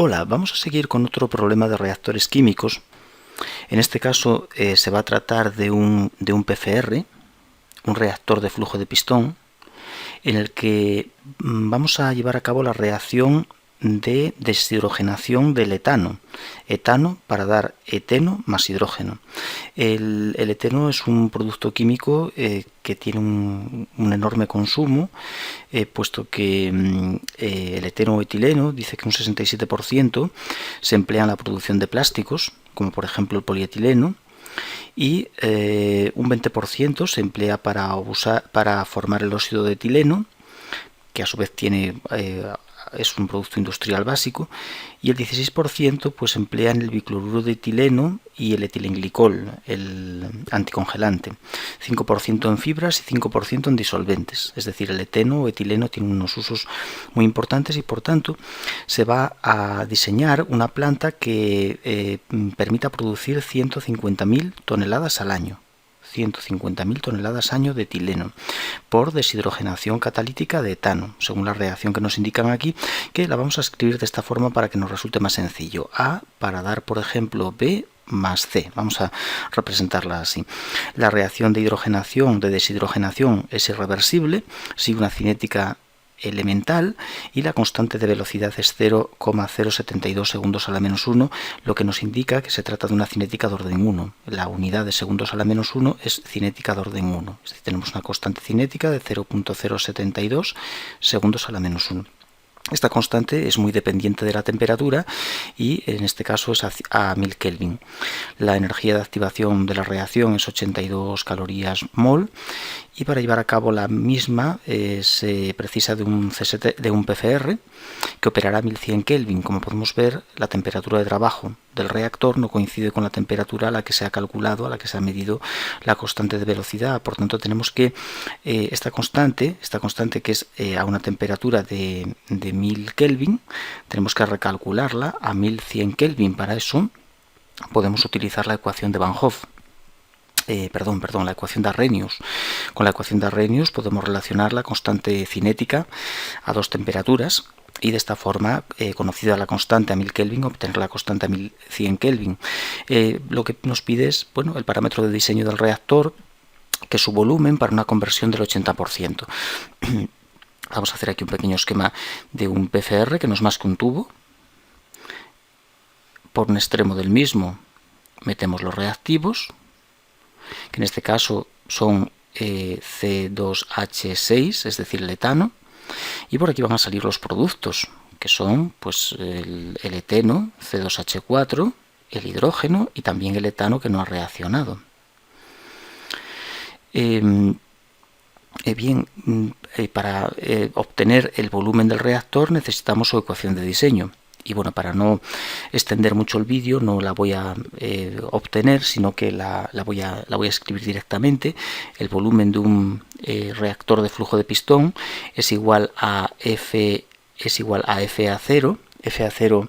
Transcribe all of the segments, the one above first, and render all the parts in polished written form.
Hola, vamos a seguir con otro problema de reactores químicos. En este caso se va a tratar de un PFR, un reactor de flujo de pistón, en el que vamos a llevar a cabo la reacción de deshidrogenación del etano. Etano para dar eteno más hidrógeno. El eteno es un producto químico que tiene un enorme consumo, puesto que el eteno o etileno dice que un 67% se emplea en la producción de plásticos, como por ejemplo el polietileno, y un 20% se emplea para formar el óxido de etileno, que a su vez es un producto industrial básico, y el 16% pues emplea en el bicloruro de etileno y el etilenglicol, el anticongelante, 5% en fibras y 5% en disolventes. Es decir, el eteno o etileno tiene unos usos muy importantes y por tanto se va a diseñar una planta que permita producir 150.000 toneladas al año. 150.000 toneladas año de etileno por deshidrogenación catalítica de etano, según la reacción que nos indican aquí, que la vamos a escribir de esta forma para que nos resulte más sencillo. A para dar, por ejemplo, B más C. Vamos a representarla así. La reacción de hidrogenación, de deshidrogenación, es irreversible, sigue una cinética elemental y la constante de velocidad es 0,072 segundos a la menos 1, lo que nos indica que se trata de una cinética de orden 1. La unidad de segundos a la menos 1 es cinética de orden 1. Es decir, tenemos una constante cinética de 0,072 segundos a la menos 1. Esta constante es muy dependiente de la temperatura y en este caso es a 1000 Kelvin. La energía de activación de la reacción es 82 calorías mol y para llevar a cabo la misma se precisa de un PFR que operará a 1100 Kelvin. Como podemos ver, la temperatura de trabajo del reactor no coincide con la temperatura a la que se ha calculado, a la que se ha medido la constante de velocidad. Por tanto, tenemos que esta constante que es a una temperatura de 1000 Kelvin, tenemos que recalcularla a 1100 Kelvin. Para eso podemos utilizar la ecuación de Van Hoff. La ecuación de Arrhenius. Con la ecuación de Arrhenius podemos relacionar la constante cinética a dos temperaturas y de esta forma, conocida la constante a 1000 Kelvin, obtener la constante a 1100 Kelvin. Lo que nos pide es el parámetro de diseño del reactor, que es su volumen, para una conversión del 80%. Vamos a hacer aquí un pequeño esquema de un PFR, que no es más que un tubo. Por un extremo del mismo metemos los reactivos, que en este caso son C2H6, es decir, el etano, y por aquí van a salir los productos, que son el eteno, C2H4, el hidrógeno y también el etano que no ha reaccionado. Para obtener el volumen del reactor necesitamos su ecuación de diseño. Y para no extender mucho el vídeo, no la voy a obtener, sino que la voy a escribir directamente. El volumen de un reactor de flujo de pistón es igual a FA0. FA0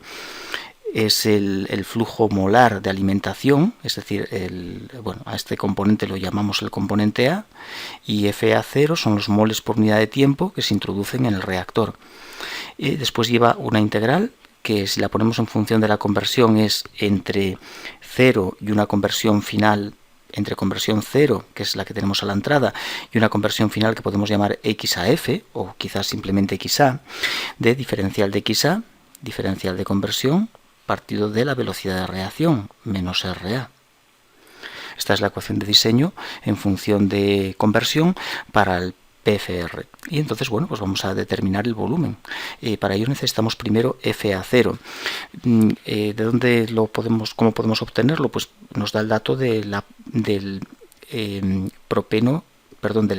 es el flujo molar de alimentación, es decir, a este componente lo llamamos el componente A, y FA0 son los moles por unidad de tiempo que se introducen en el reactor. Después lleva una integral, que si la ponemos en función de la conversión es entre 0 y una conversión final, entre conversión 0, que es la que tenemos a la entrada, y una conversión final que podemos llamar x a f, o quizás simplemente xa, de diferencial de xa, diferencial de conversión, partido de la velocidad de reacción, menos RA. Esta es la ecuación de diseño en función de conversión para el PFR. Y entonces, vamos a determinar el volumen. Para ello necesitamos primero FA0. ¿Cómo podemos obtenerlo? Pues nos da el dato del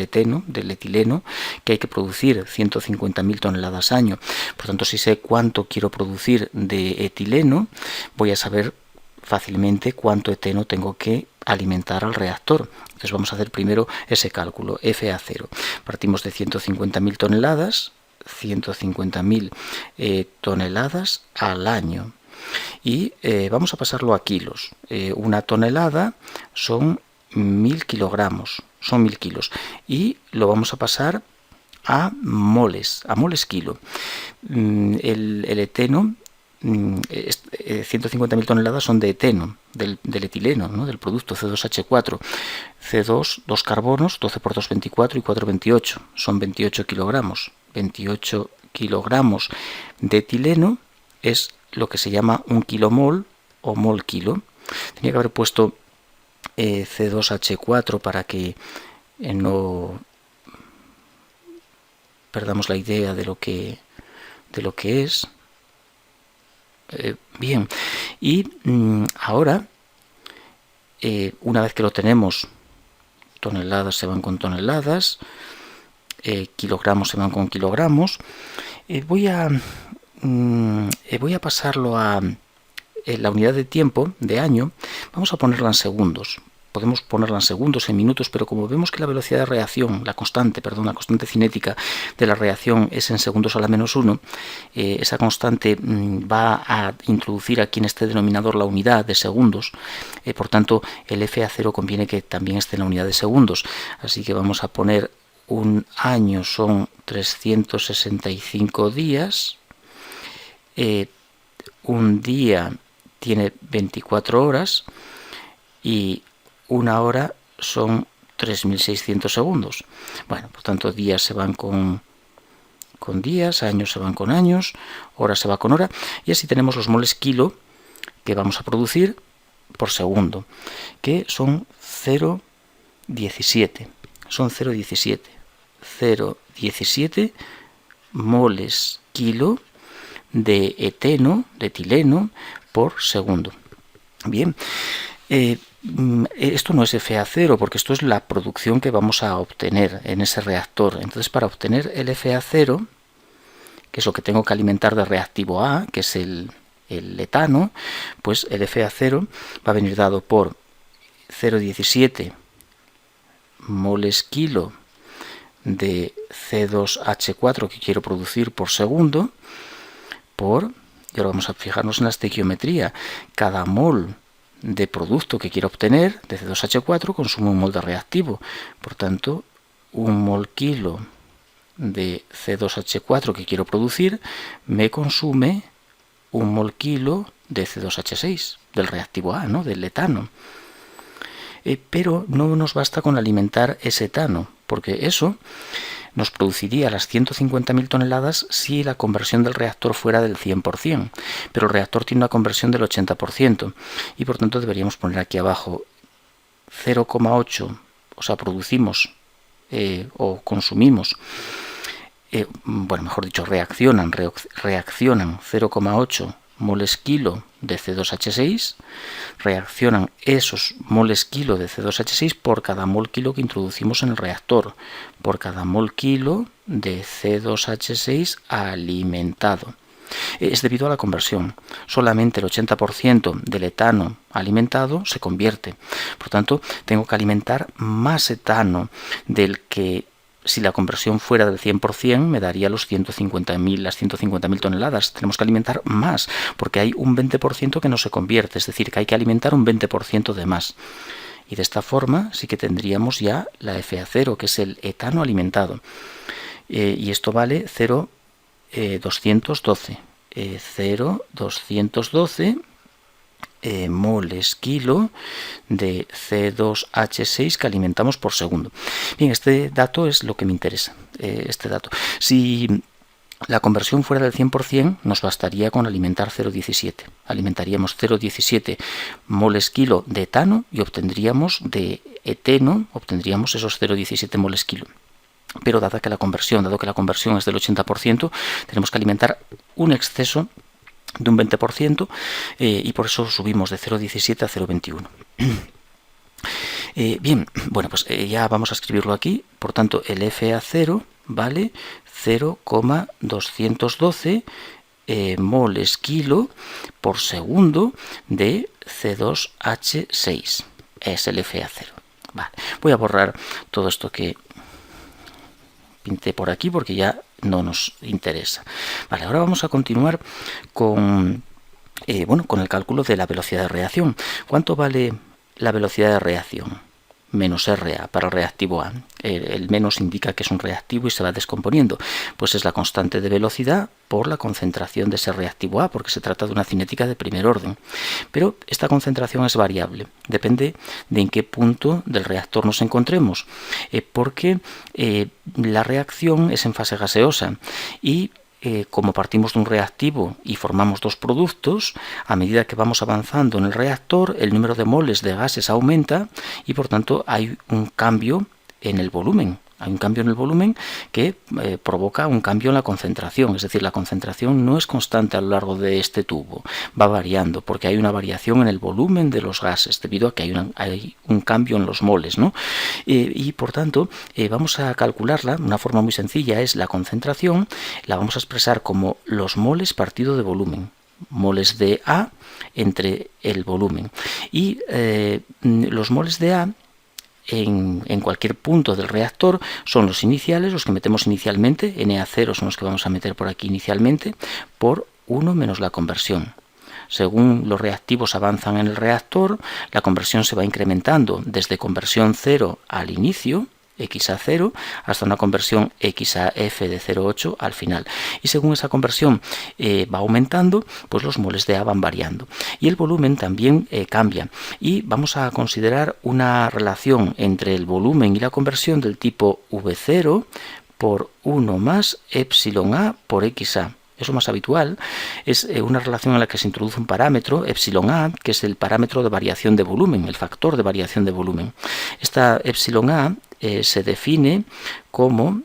eteno, del etileno, que hay que producir 150.000 toneladas año. Por tanto, si sé cuánto quiero producir de etileno, voy a saber fácilmente cuánto eteno tengo que alimentar al reactor. Entonces vamos a hacer primero ese cálculo, FA0. Partimos de 150.000 toneladas, 150.000 toneladas al año. Y vamos a pasarlo a kilos. Una tonelada son 1000 kilogramos, son 1000 kilos. Y lo vamos a pasar a moles kilo. El eteno 150.000 toneladas son de eteno, del etileno, ¿no? Del producto C2H4. C2, 2 carbonos, 12 por 2, 24 y 4, 28. Son 28 kilogramos. 28 kilogramos de etileno es lo que se llama un kilomol o mol kilo. Tenía que haber puesto C2H4 para que no perdamos la idea de lo que es. Bien, y ahora, una vez que lo tenemos, toneladas se van con toneladas, kilogramos se van con kilogramos, voy a pasarlo a la unidad de tiempo, de año. Vamos a ponerla en segundos. Podemos ponerla en segundos, en minutos, pero como vemos que la velocidad de reacción, la constante cinética de la reacción es en segundos a la menos 1, esa constante va a introducir aquí en este denominador la unidad de segundos, por tanto el FA0 conviene que también esté en la unidad de segundos, así que vamos a poner un año son 365 días, un día tiene 24 horas y una hora son 3.600 segundos. Bueno, por tanto, días se van con días, años se van con años, horas se va con hora, y así tenemos los moles kilo que vamos a producir por segundo, que son 0,17. Son 0,17 moles kilo de eteno, de etileno, por segundo. Bien, esto no es FA0 porque esto es la producción que vamos a obtener en ese reactor. Entonces, para obtener el FA0, que es lo que tengo que alimentar de reactivo A, que es el etano, pues el FA0 va a venir dado por 0,17 moles kilo de C2H4 que quiero producir por segundo, por, y ahora vamos a fijarnos en la estequiometría, cada mol de producto que quiero obtener de C2H4 consume un mol de reactivo. Por tanto, un mol kilo de C2H4 que quiero producir me consume un mol kilo de C2H6, del reactivo A, ¿no? Del etano. Pero no nos basta con alimentar ese etano, porque eso nos produciría las 150.000 toneladas si la conversión del reactor fuera del 100%, pero el reactor tiene una conversión del 80%, y por tanto deberíamos poner aquí abajo 0,8, o sea, producimos o consumimos, bueno, mejor dicho, reaccionan 0,8 moles kilo de C2H6, reaccionan esos moles kilo de C2H6 por cada mol kilo que introducimos en el reactor, por cada mol kilo de C2H6 alimentado. Es debido a la conversión. Solamente el 80% del etano alimentado se convierte. Por tanto, tengo que alimentar más etano del que, si la conversión fuera del 100%, me daría las 150.000 toneladas. Tenemos que alimentar más, porque hay un 20% que no se convierte, es decir, que hay que alimentar un 20% de más. Y de esta forma sí que tendríamos ya la FA0, que es el etano alimentado. Y esto vale 0,212. 0,212 moles kilo de C2H6 que alimentamos por segundo. Bien, este dato es lo que me interesa. Este dato. Si la conversión fuera del 100%, nos bastaría con alimentar 0,17. Alimentaríamos 0,17 moles kilo de etano y obtendríamos de eteno, obtendríamos esos 0,17 moles kilo. Pero dado que la conversión es del 80%, tenemos que alimentar un exceso de un 20%, y por eso subimos de 0,17 a 0,21. Bien, bueno, pues ya vamos a escribirlo aquí. Por tanto, el FA0 vale 0,212 moles kilo por segundo de C2H6. Es el FA0. Vale. Voy a borrar todo esto que pinté por aquí porque ya no nos interesa. Vale, ahora vamos a continuar con el cálculo de la velocidad de reacción. ¿Cuánto vale la velocidad de reacción? menos RA para el reactivo A. El menos indica que es un reactivo y se va descomponiendo. Pues es la constante de velocidad por la concentración de ese reactivo A, porque se trata de una cinética de primer orden. Pero esta concentración es variable, depende de en qué punto del reactor nos encontremos, porque la reacción es en fase gaseosa y como partimos de un reactivo y formamos dos productos, a medida que vamos avanzando en el reactor, el número de moles de gases aumenta y por tanto hay un cambio en el volumen. Hay un cambio en el volumen que provoca un cambio en la concentración, es decir, la concentración no es constante a lo largo de este tubo, va variando porque hay una variación en el volumen de los gases debido a que hay un cambio en los moles, ¿no? Y por tanto vamos a calcularla de una forma muy sencilla, es la concentración, la vamos a expresar como los moles partido de volumen. Moles de A entre el volumen. Y los moles de A en cualquier punto del reactor son los iniciales, los que metemos inicialmente, Na0 son los que vamos a meter por aquí inicialmente, por 1 menos la conversión. Según los reactivos avanzan en el reactor, la conversión se va incrementando desde conversión 0 al inicio, XA0, hasta una conversión XAF de 0,8 al final. Y según esa conversión va aumentando, pues los moles de A van variando. Y el volumen también cambia. Y vamos a considerar una relación entre el volumen y la conversión del tipo V0 por 1 más epsilon A por XA. Eso más habitual es una relación en la que se introduce un parámetro, epsilon A, que es el parámetro de variación de volumen, el factor de variación de volumen. Esta epsilon A se define como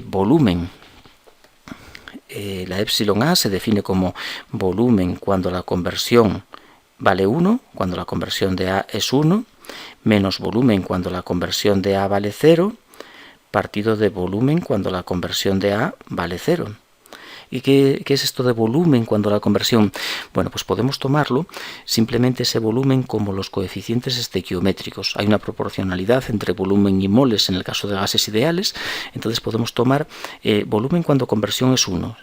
volumen. La epsilon A se define como volumen cuando la conversión vale 1, cuando la conversión de A es 1, menos volumen cuando la conversión de A vale 0, partido de volumen cuando la conversión de A vale 0. ¿Y qué es esto de volumen cuando la conversión? Bueno, pues podemos tomarlo simplemente ese volumen como los coeficientes estequiométricos. Hay una proporcionalidad entre volumen y moles en el caso de gases ideales, entonces podemos tomar volumen cuando conversión es 1.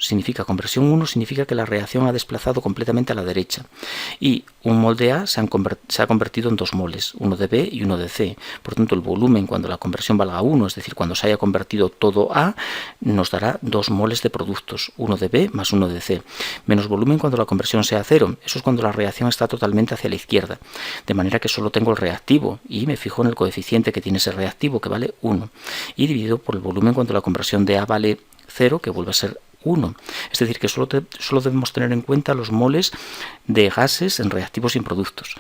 Conversión 1 significa que la reacción ha desplazado completamente a la derecha. Y un mol de A se ha convertido en 2 moles, uno de B y uno de C. Por tanto, el volumen cuando la conversión valga 1, es decir, cuando se haya convertido todo A, nos dará 2 moles de productos, uno de B más 1 de C, menos volumen cuando la conversión sea 0, eso es cuando la reacción está totalmente hacia la izquierda, de manera que solo tengo el reactivo y me fijo en el coeficiente que tiene ese reactivo, que vale 1, y dividido por el volumen cuando la conversión de A vale 0, que vuelve a ser 1. Es decir, que solo debemos tener en cuenta los moles de gases en reactivos y en productos.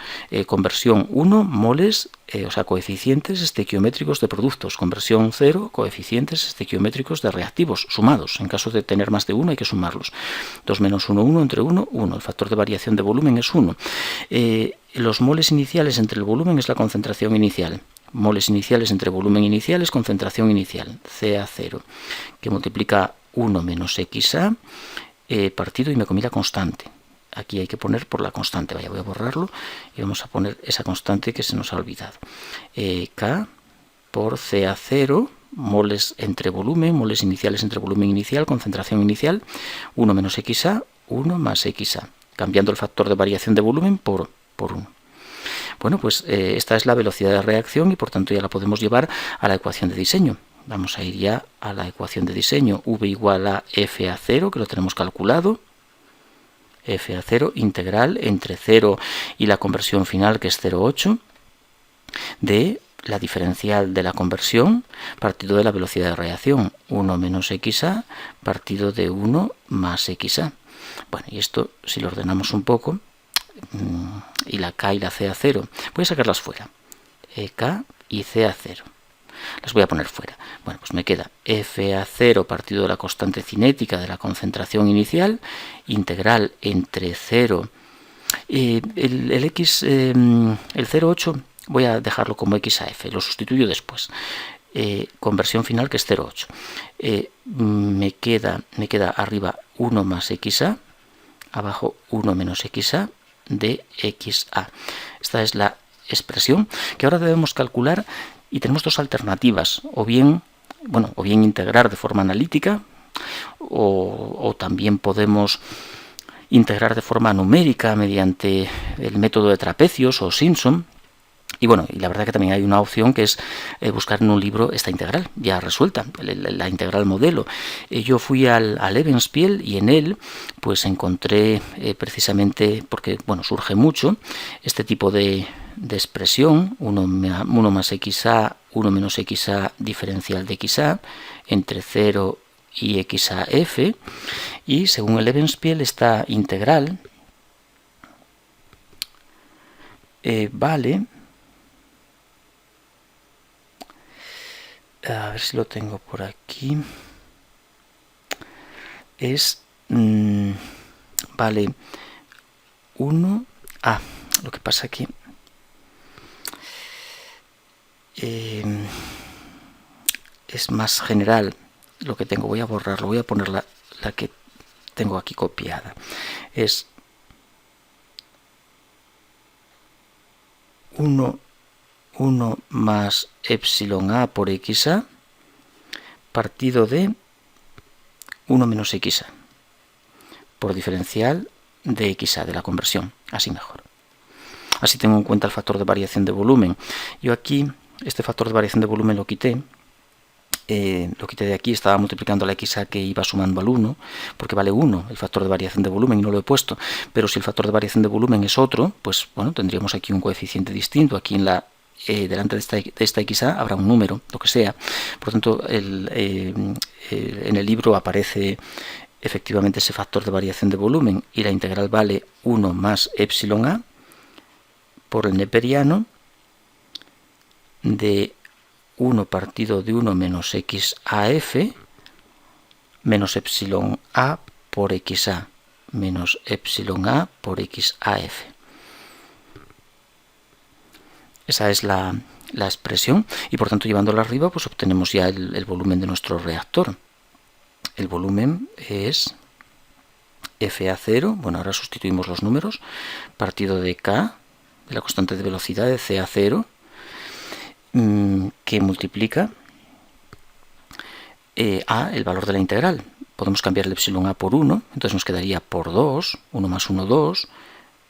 Conversión 1, moles, o sea, coeficientes estequiométricos de productos. Conversión 0, coeficientes estequiométricos de reactivos, sumados. En caso de tener más de 1 hay que sumarlos. 2 menos 1, 1, entre 1, 1. El factor de variación de volumen es 1. Los moles iniciales entre el volumen es la concentración inicial. Moles iniciales entre volumen inicial es concentración inicial, CA0, que multiplica 1 menos XA partido y me comí la constante. Aquí hay que poner por la constante. Voy a borrarlo y vamos a poner esa constante que se nos ha olvidado. K por CA0, moles entre volumen, moles iniciales entre volumen inicial, concentración inicial, 1 menos XA, 1 más XA, cambiando el factor de variación de volumen por 1. Bueno, pues esta es la velocidad de reacción y por tanto ya la podemos llevar a la ecuación de diseño. Vamos a ir ya a la ecuación de diseño. V igual a FA0, que lo tenemos calculado. FA0 integral entre 0 y la conversión final, que es 0,8, de la diferencial de la conversión partido de la velocidad de reacción. 1 menos XA partido de 1 más XA. Bueno, y esto, si lo ordenamos un poco, y la K y la CA0, voy a sacarlas fuera. K y CA0. Las voy a poner fuera. Bueno, pues me queda FA0 partido de la constante cinética de la concentración inicial, integral entre 0. El 0,8 voy a dejarlo como XAF, lo sustituyo después. Conversión final, que es 0,8. Me queda arriba 1 más XA, abajo 1 menos XA de XA. Esta es la expresión que ahora debemos calcular. Y tenemos dos alternativas, o bien integrar de forma analítica, o también podemos integrar de forma numérica mediante el método de trapecios o Simpson. Y bueno, y la verdad que también hay una opción que es buscar en un libro esta integral ya resuelta, la integral modelo. Yo fui al Evenspiel y en él pues encontré precisamente, porque bueno, surge mucho este tipo de expresión, 1 más xa, 1 menos xa diferencial de xa, entre 0 y xaf, y según el Evenspiel esta integral vale, a ver si lo tengo por aquí, es vale 1, lo que pasa aquí es más general lo que tengo, voy a borrarlo, voy a poner la que tengo aquí copiada, es 1 más epsilon a por xa partido de 1 menos xa por diferencial de xa, de la conversión, así mejor. Así tengo en cuenta el factor de variación de volumen. Yo aquí este factor de variación de volumen lo quité de aquí, estaba multiplicando la xa que iba sumando al 1, porque vale 1 el factor de variación de volumen y no lo he puesto, pero si el factor de variación de volumen es otro, pues bueno, tendríamos aquí un coeficiente distinto, aquí en la delante de esta xa habrá un número, lo que sea. Por lo tanto, en el libro aparece efectivamente ese factor de variación de volumen y la integral vale 1 más epsilon a por el neperiano de 1 partido de 1 menos xaf menos epsilon a por xa menos epsilon a por xaf. Esa es la expresión y por tanto llevándola arriba pues obtenemos ya el volumen de nuestro reactor. El volumen es FA0, bueno, ahora sustituimos los números, partido de K, de la constante de velocidad de CA0, que multiplica a el valor de la integral. Podemos cambiar el epsilon a por 1, entonces nos quedaría por 2, 1 más 1, 2,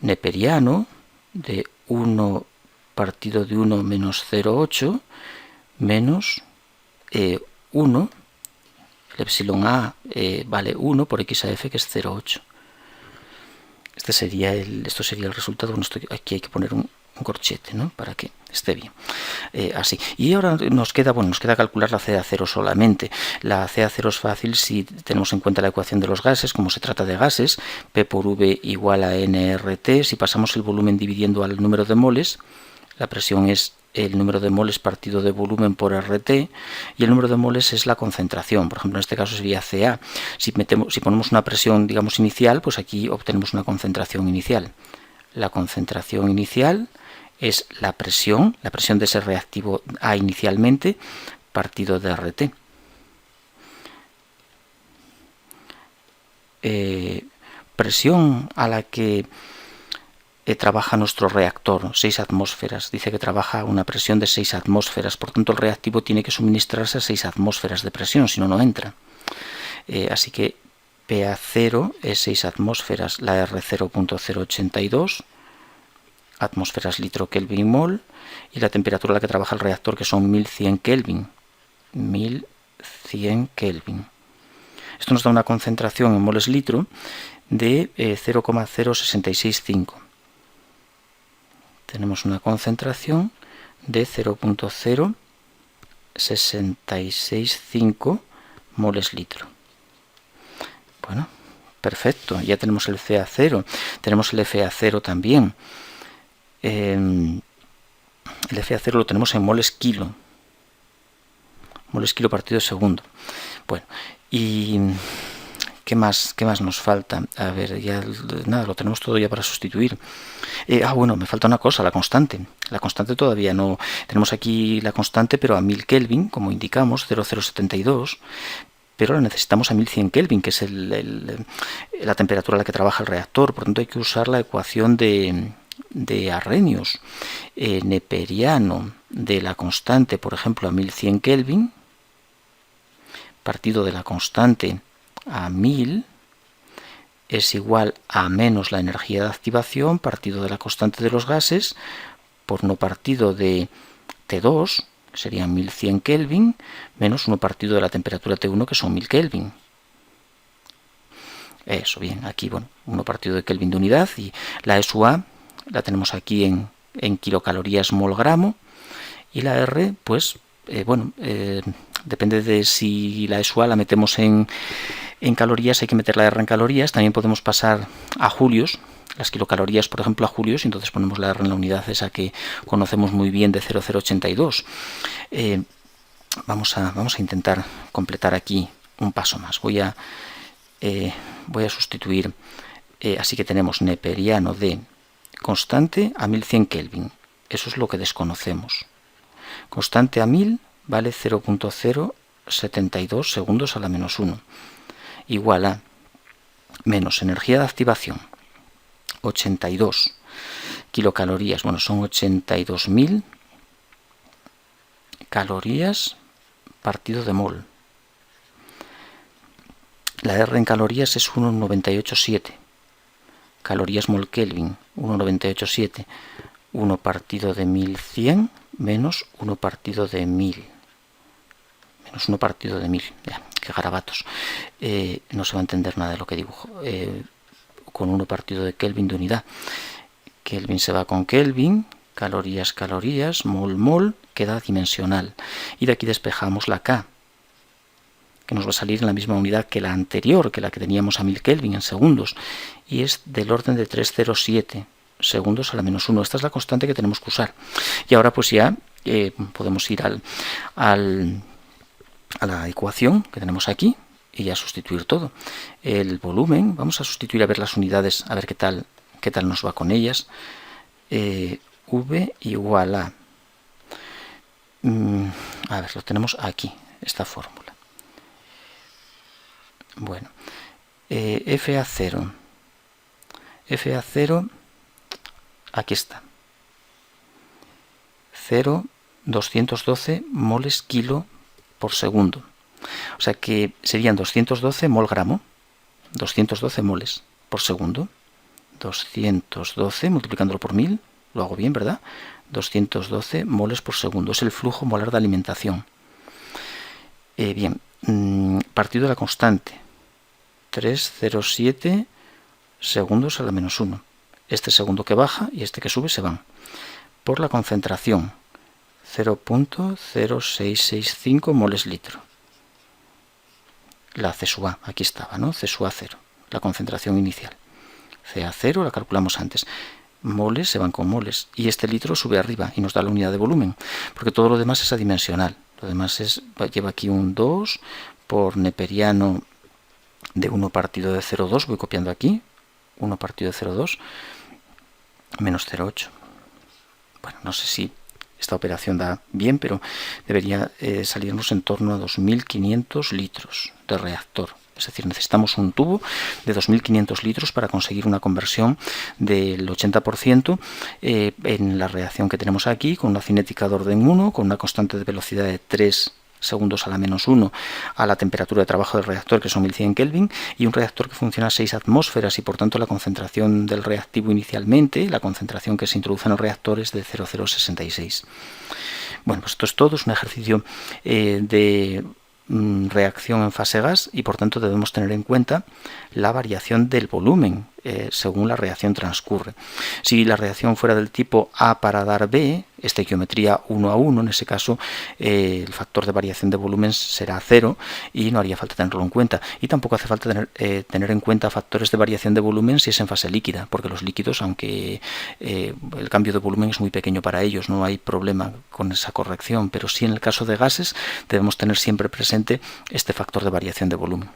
neperiano de 1 partido de 1 menos 0,8 menos 1, el epsilon a vale 1 por xaf, que es 0,8. Esto sería el resultado. Bueno, aquí hay que poner un corchete, ¿no?, para que esté bien. Así. Y ahora nos queda calcular la CA0 solamente. La CA0 es fácil si tenemos en cuenta la ecuación de los gases, como se trata de gases, P por V igual a nRT. Si pasamos el volumen dividiendo al número de moles, la presión es el número de moles partido de volumen por RT y el número de moles es la concentración. Por ejemplo, en este caso sería Ca. Si ponemos una presión, digamos, inicial, pues aquí obtenemos una concentración inicial. La concentración inicial es la presión de ese reactivo A inicialmente partido de RT. Presión a la que trabaja nuestro reactor, 6 atmósferas. Dice que trabaja a una presión de 6 atmósferas, por tanto el reactivo tiene que suministrarse a 6 atmósferas de presión, si no, no entra. Así que PA0 es 6 atmósferas, la R 0.082 atmósferas litro Kelvin mol, y la temperatura a la que trabaja el reactor, que son 1100 Kelvin. 1100 Kelvin. Esto nos da una concentración en moles litro de 0,0665. Tenemos una concentración de 0.0665 moles litro. Bueno, perfecto, ya tenemos el CA0, tenemos el FA0 también. El FA0 lo tenemos en moles kilo partido segundo. Bueno, y ¿qué más nos falta? A ver, ya nada, lo tenemos todo ya para sustituir. Bueno, me falta una cosa, la constante. La constante todavía no. Tenemos aquí la constante, pero a 1000 Kelvin, como indicamos, 0,072. Pero la necesitamos a 1100 Kelvin, que es la temperatura a la que trabaja el reactor. Por tanto, hay que usar la ecuación de Arrhenius. Neperiano de la constante, por ejemplo, a 1100 Kelvin, partido de la constante a 1000 es igual a menos la energía de activación partido de la constante de los gases por 1 partido de T2, que serían 1100 Kelvin, menos 1 partido de la temperatura T1, que son 1000 Kelvin. Eso, bien, aquí, bueno, 1 partido de Kelvin de unidad, y la SUA la tenemos aquí en kilocalorías mol gramo, y la R, pues, depende de si la SUA la metemos en calorías, hay que meter la R en calorías. También podemos pasar a julios, las kilocalorías, por ejemplo, a julios, y entonces ponemos la R en la unidad esa que conocemos muy bien de 0,082. Vamos a intentar completar aquí un paso más. Voy a sustituir, así que tenemos neperiano de constante a 1100 Kelvin. Eso es lo que desconocemos. Constante a 1000 vale 0,072 segundos a la menos 1. Igual a menos energía de activación, 82 kilocalorías, bueno, son 82.000 calorías partido de mol. La R en calorías es 1,987 calorías mol Kelvin, 1,987, 1 partido de 1100 menos 1 partido de 1000, menos 1 partido de 1000, ya, qué garabatos, no se va a entender nada de lo que dibujo, con 1 partido de Kelvin de unidad. Kelvin se va con Kelvin, calorías, calorías, mol, mol, queda dimensional, y de aquí despejamos la K, que nos va a salir en la misma unidad que la anterior, que la que teníamos a 1000 Kelvin en segundos, y es del orden de 307 segundos a la menos 1. Esta es la constante que tenemos que usar. Y ahora pues ya podemos ir a la ecuación que tenemos aquí y ya sustituir todo. El volumen, vamos a sustituir a ver las unidades, a ver qué tal nos va con ellas. V igual a ver, lo tenemos aquí, esta fórmula. Bueno, FA0, aquí está, 0,212 moles kilo por segundo. O sea que serían 212 mol gramo, 212 moles por segundo. 212 multiplicándolo por 1000, lo hago bien, ¿verdad? 212 moles por segundo, es el flujo molar de alimentación. Bien, partido de la constante, 307 segundos a la menos 1. Este segundo que baja y este que sube se van. Por la concentración, 0,0665 moles litro. La CSUA, aquí estaba, ¿no? CSUA 0, la concentración inicial. CA0 la calculamos antes. Moles se van con moles y este litro sube arriba y nos da la unidad de volumen, porque todo lo demás es adimensional. Lo demás lleva aquí un 2 por neperiano de 1 partido de 0,2, voy copiando aquí, 1 partido de 0,2 menos 0,8. Bueno, no sé si esta operación da bien, pero debería salirnos en torno a 2.500 litros de reactor. Es decir, necesitamos un tubo de 2.500 litros para conseguir una conversión del 80% en la reacción que tenemos aquí, con una cinética de orden 1, con una constante de velocidad de 3 segundos a la menos 1 a la temperatura de trabajo del reactor, que son 1100 Kelvin, y un reactor que funciona a 6 atmósferas y por tanto la concentración del reactivo inicialmente, la concentración que se introduce en el reactor es de 0,066. Bueno, pues esto es todo, es un ejercicio de reacción en fase gas y por tanto debemos tener en cuenta la variación del volumen según la reacción transcurre. Si la reacción fuera del tipo A para dar B, estequiometría 1 a 1, en ese caso el factor de variación de volumen será 0 y no haría falta tenerlo en cuenta. Y tampoco hace falta tener en cuenta factores de variación de volumen si es en fase líquida, porque los líquidos, aunque el cambio de volumen es muy pequeño para ellos, no hay problema con esa corrección, pero sí en el caso de gases debemos tener siempre presente este factor de variación de volumen.